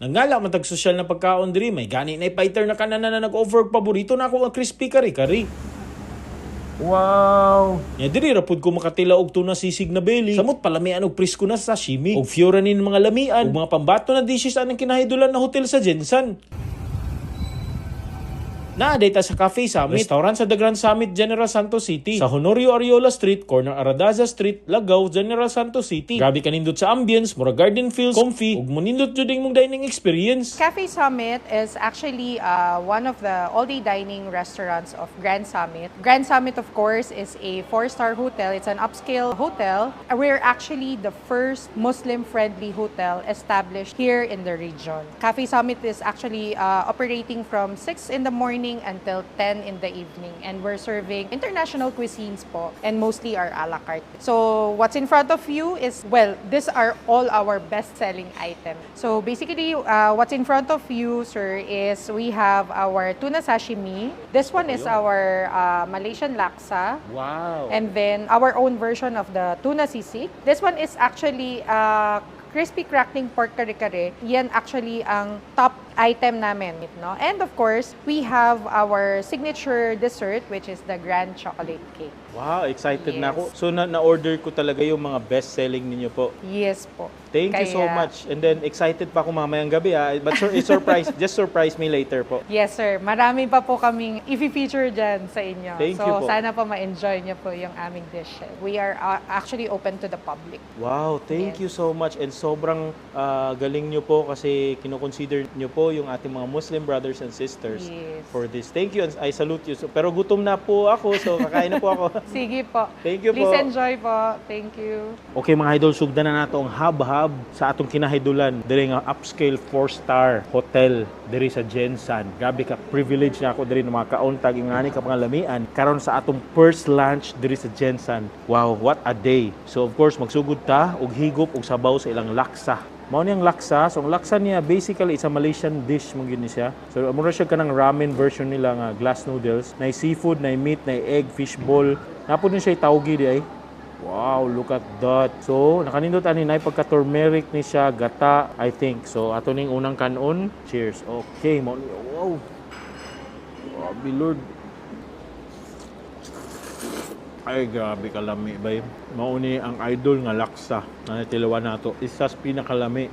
Nangala matag social na pagkaon diri, may gani na fighter na kanan na nag-offer paborito na ako ang crispy kare-kare. Wow! Nya diri rapud ko makatila og tuna sisig na belly. Samot palamian og presko na sashimi. Og fiora nin mga lamian, og mga pambato na dishes anang kinahidulan na hotel sa Jensan. Naadeta sa Cafe Summit, restaurant sa The Grand Summit, General Santos City. Sa Honorio Ariola Street, corner Aradaza Street, Lagaw, General Santos City. Grabe kanindot sa ambience, mura garden feels, comfy, ug manindot jud mong dining experience. Cafe Summit is actually one of the all-day dining restaurants of Grand Summit. Grand Summit, of course, is a 4-star hotel. It's an upscale hotel. We're actually the first Muslim-friendly hotel established here in the region. Cafe Summit is actually operating from 6 in the morning until 10 in the evening, and we're serving international cuisines po, and mostly our a la carte. So what's in front of you is, well, these are all our best-selling items. So basically, what's in front of you, sir, is we have our tuna sashimi. This one is our Malaysian laksa. Wow. And then our own version of the tuna sisig. This one is actually crispy crackling pork kare-kare. Yan actually ang top item namin, no? And of course, we have our signature dessert, which is the Grand Chocolate Cake. Wow, excited na Yes. ako. So na-order ko talaga yung mga best-selling ninyo po. Yes po. Thank you so much. And then excited pa ako mamayang gabi But just surprise me later po. Yes, sir. Marami pa po kaming i-feature dyan sa inyo. Thank so, you po. sana po ma-enjoy niyo po yung aming dishes. We are actually open to the public. Wow, thank you so much. And sobrang galing nyo po kasi kinoconsider nyo po yung ating mga Muslim brothers and sisters Yes. for this. Thank you and I salute you. So, pero gutom na po ako, so kakain na po ako. Sige po. Thank you Please po. enjoy po. Thank you. Okay mga idol, sugdan na nato ang hub-hub sa atong kinahidulan diri nga upscale 4-star hotel diri sa Jensan. Grabe ka privilege na ako diri na makauntag ingani ka pangalamian karon sa atong first lunch diri sa Jensan. Wow, what a day. So of course magsugod ta og higop og sabaw sa ilang laksa. Mao niyang laksa. So ang laksa niya basically is a Malaysian dish mong gini siya. So mura siya kanang ramen version nila nga glass noodles. Nay seafood, nay meat, nay egg, fish ball. Napod ni siya tawgi di ay. Wow, look at that. So, nakanindot ani nay pagka turmeric ni siya, gata, I think. So, ato ning unang kanon. Cheers. Okay, wow. Grabe, Lord. Ay, grabe kalami, bay. Mauni ang idol nga laksa na natilawan nato. Isa sa pinakalami.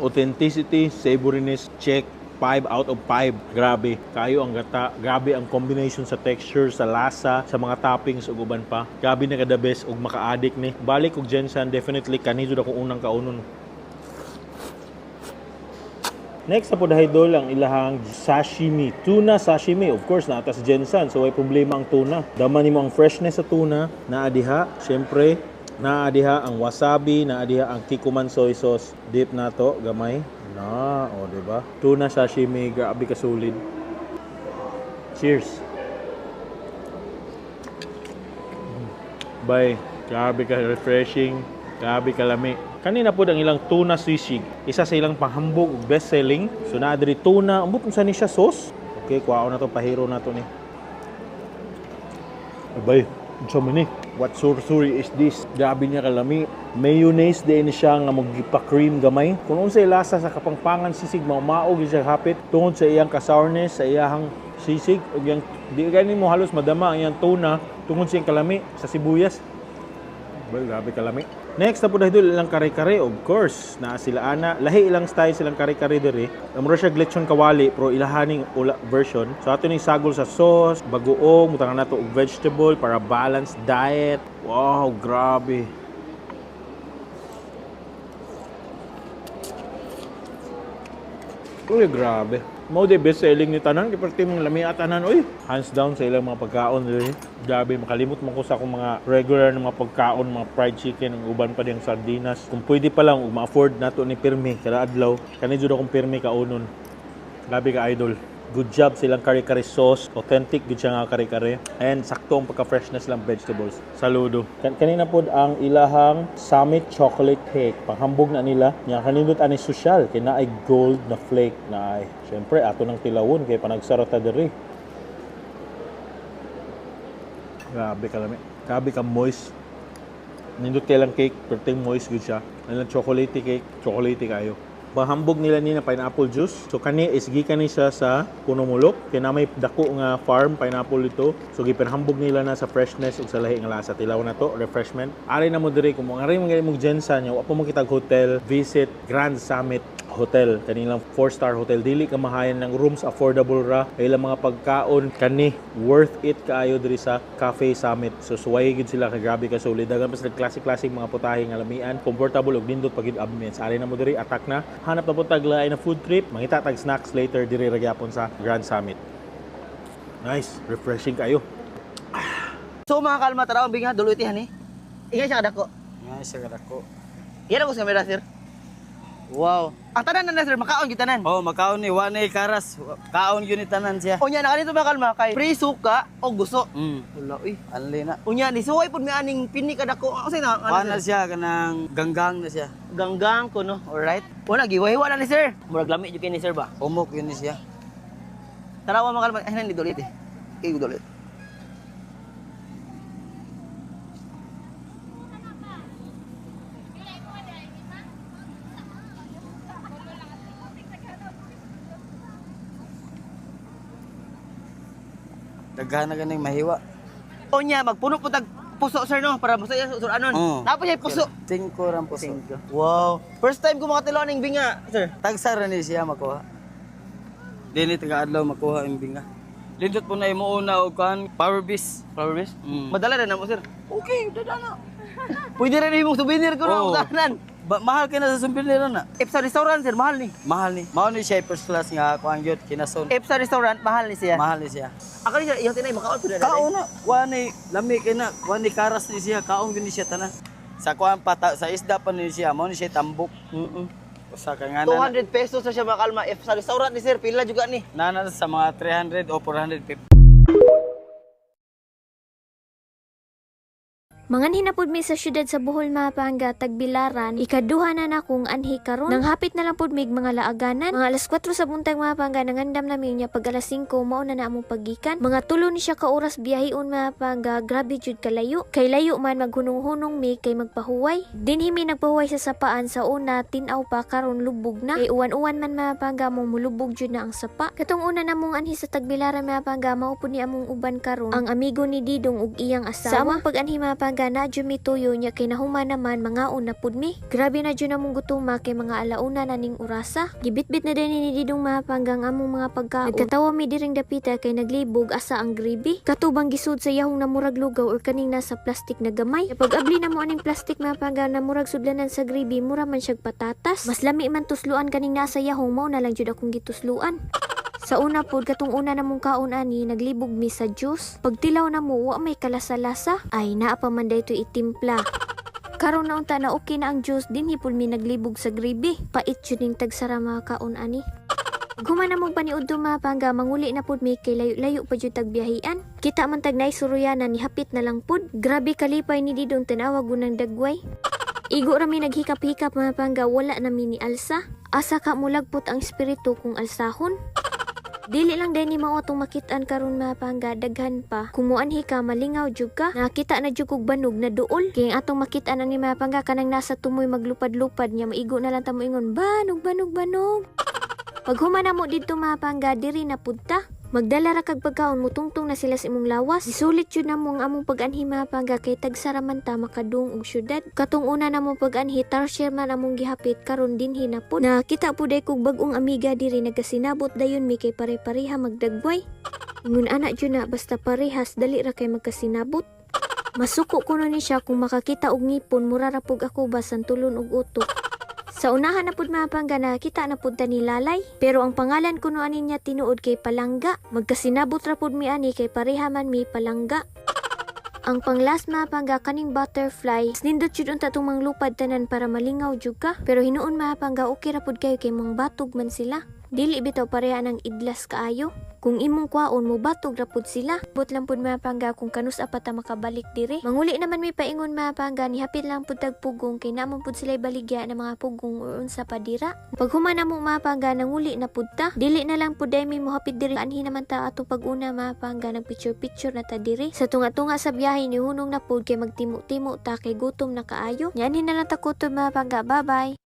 Authenticity, savoriness, check. 5 out of 5. Grabe. Kayo ang gata. Grabe ang combination sa texture, sa lasa, sa mga toppings ug uban pa. Grabe na kada best ug maka-addict ni. Balik og Jensan, definitely kanito akong unang kaunon. Next na po idol ang ilahang sashimi. Tuna sashimi. Of course, naata sa Jensan. So, may problema ang tuna. Daman nimo ang freshness sa tuna. Naadiha. Siyempre, naadiha ang wasabi. Naadiha ang kikuman soy sauce. Dip na to. Gamay. Na, o diba? Tuna sashimi, grabe ka solid. Cheers. Bye. Grabe ka refreshing. Grabe ka lami. Kanina po ang ilang tuna sisig. Isa sa ilang panghambog best selling. So na diri tuna, umbot unsa ni siya sauce. Okay, kuha na to, pahiro na to ni. Bye. Unsa man ni? What sorcery is this? Grabe niya kalami. Mayonnaise din siya nga magpa-cream gamay. Kung unsay lasa sa kapangpangan sisig, maog siya hapit tungod sa iyang ka-sourness, sa iyang sisig ug yang di gani mo halos madama ang iyang tuna tungod sa iyang kalami sa sibuyas. Well, grabe kalami. Next na po dahil ilang kare-kare, of course, na sila ana. Lahi ilang style silang kare-kare diri. Amro siya glechon kawali, pero ilahaning version. So ato ni sagol sa sauce, bagoong, mutangan nato og vegetable para balanced diet. Wow, grabe. Uy, grabe. Mao de best selling ni tanan kay perti mong lami at tanan oy. Hands down sa ilang mga pagkaon diri. Grabe, makalimot man ko sa akong mga regular na mga pagkaon, mga fried chicken, ang uban pa diyang sardinas. Kung pwede pa lang ug ma-afford nato ni pirmi kada adlaw, kani jud akong pirmi kaunon. Grabe ka idol. Good job silang kare-kare sauce. Authentic gud siya nga kare-kare. And sakto ang pagka-freshness lang vegetables. Saludo. Kanina pod ang ilahang Summit Chocolate Cake. Panghambog na nila. Nya kanindot ani social kay naay gold na flake na ay. Syempre ato nang tilawon kay panagsarata diri. Grabe kalami. Grabe ka moist. Nindot kay lang cake, perting moist good siya. Ano lang chocolate cake, chocolate kayo. Pahambog nila ni na pineapple juice. So kani is gikan ni siya sa Puno Mulok. Kaya na may dako nga farm pineapple dito. So gipanhambog nila na sa freshness ug sa lahi nga lasa. Tilaw na to, refreshment. Ari na mo diri kung ari mga imong Jensen nya, wa pa mo kitag hotel, visit Grand Summit Hotel, kanilang 4-star hotel. Dili ka mahayan ng rooms, affordable ra. Ilang mga pagkaon kani worth it kaayo diri sa Cafe Summit. So suway gid sila kay grabe ka solid. Dagan pa sila classic mga putahe nga lamian, comfortable ug nindot pagid ambience. Ari na mo diri attack na. Hanap na po tag lain na food trip, mangita tag snacks later diri ra gyapon sa Grand Summit. Nice, refreshing kayo. So mga kalma tara binga dulutihan ni. Ingay siya kadako. Nga siya kadako. Iyan ako sa kamera sir. Wow. Ang tanan na sir makaon kita nan. Oh, makaon ni wa nay karas. Kaon gyud ni tanan siya. Unya na kanito mga kalma kay free suka o gusto. Wala uy. Anli na. Unya ni suway pud mi aning pini kadako. Ano say na? Wa na siya kanang ganggang na siya. Ganggang ko no. Alright. Wala giwahiwa na ni sir. Murag lami jud kay ni sir ba. Umok yun ni siya. Tarawa mga kalma. Ay nan dulit eh. Kay dulit. Daghan na ganing mahiwa. Unya magpuno po tag puso sir no para masaya sur anon. Napa siya puso. Tingko ram puso. Wow. First time ko makatilo ning binga sir. Tagsa ra ni siya makuha. Dili taga adlaw makuha ang binga. Lindot po na imo una og kan power beast. Flower base? Mm. Madala na mo sir. Okay, dada na. Pwede rin imong souvenir ko Oo. no tanan. Mahal kay na sa sumbinero na. If sa restaurant sir mahal ni. Mahal ni. Mao ni siya first class nga kuan gyud kinason. If sa restaurant mahal ni siya. Mahal ni siya. Ako ni yung tinay makaon pud na. Kaon na. Wa ni lami kay na. Wa ni karas ni siya. Kaon gyud ni siya tanan. Sa kuan pata sa isda pa ni siya. Mao ni siya tambok. Sa kay nga 200 pesos na siya makalma. If sa restaurant ni sir pila juga ni. nana sa mga 300 o 450. Manganhin na pud mi sa syudad sa Bohol Mapanga tagbilaran ikaduha na na kung anhi karon nang hapit na lang pud mig mga laaganan mga alas 4 sa buntag Mapanga nangandam na mi niya pag alas 5 mao na among paggikan mga tulo ni siya ka oras biyahion Mapanga grabe jud kalayo kay layo man maghunong-hunong mi kay magpahuway dinhi mi nagpahuway sa sapaan sa una tin-aw pa karon lubog na kay uwan-uwan man Mapanga mo mulubog jud na ang sapa katong una namong anhi sa tagbilaran Mapanga mao pud ni among uban karon ang amigo ni Didong ug iyang asawa sa among pag-anhi Mapanga na dyan mi tuyo niya kay nahuman naman mga una pud mi. Grabe na dyan namong gutuma kay mga alauna na ning orasa. Gibitbit na din ni Didong Mapanggang among mga pagkaon. Nagkatawa mi diring dapita kay naglibog asa ang gribi. Katubang gisud sa yahong namurag lugaw or kaning nasa plastik na gamay. Pag abli na mo aning plastik Mapanggang namurag sudlanan sa gribi mura man siyag patatas. Mas lami man tusluan kaning nasa yahong mao na lang jud akong gitusluan. Sa una pod katong una namong kaon ani naglibog mi sa juice. Pagtilaw na mo wa may kalasa-lasa ay naa pa man dayto itimpla. Karon na unta na okay na ang juice dinhi pud mi naglibog sa gravy. Pait jud ning tagsara mga kaon ani. Gumana mo paniud Mapanga manguli na pud mi kay layo-layo pa jud tagbiyahian. Kita man tag naisuruyanan ni hapit na lang pud. Grabe kalipay ni Didong tinawag unang dagway. Igo ra mi naghikap-hikap Mapanga wala na mi ni alsa. Asa ka mulagpot ang espiritu kung alsahon. Dili lang din ni mao atong makitaan karon Mapanga daghan pa. Kumuanhi ka malingaw jud ka. Nakita na jud kog banog na duol. Kay atong makitaan ni Mapanga kanang nasa tumoy maglupad-lupad niya maigo na lang ta mo ingon banog. Pag humana mo didto Mapanga diri na pudta. Magdala ra kag pagkaon mutungtong na sila sa imong lawas. Isulit jud namo ang among pag-anhi Mapanga kay tagsaraman ta makadung og syudad. Katong una namong pag-anhi tarsier man among gihapit karon dinhi na pud. Nakita pud ay kog bag-ong amiga diri nagasinabot dayon mi kay pare-pareha magdagway. Ingon ana jud na basta parehas dali ra kay magkasinabot. Masuko ko ni siya kung makakita og ngipon mura ra pug ako basan tulon og utok. Sa unahan na pud Mapanga nakita na pud ta ni Lalay. Pero ang pangalan kuno ani niya tinuod kay Palangga. Magkasinabot ra pud mi ani kay pareha man mi Palangga. Ang panglas Mapanga kaning butterfly. Nindot jud unta tong manglupad tanan para malingaw jud ka. Pero hinuon Mapanga okay ra pud kayo kay mangbatog man sila. Dili bitaw pareha ng idlas kaayo. Kung imong kwaon mo batog ra pud sila. Bot lang pud mga pangga kung kanus apat ta makabalik diri. Manguli naman may paingon mga pangga ni hapit lang pud tag pugong kay namon pud sila baligya ng mga pugong or unsa pa dira. Pag human na mo mga pangga nanguli na pud ta. Dili na lang pud day mi mo hapit diri anhi naman ta atong pag-una mga pangga nag picture na ta diri. Sa tunga-tunga sa biyahe ni hunong na pud kay magtimo-timo ta kay gutom na kaayo. Yan na lang ta kutob mga pangga. Bye bye.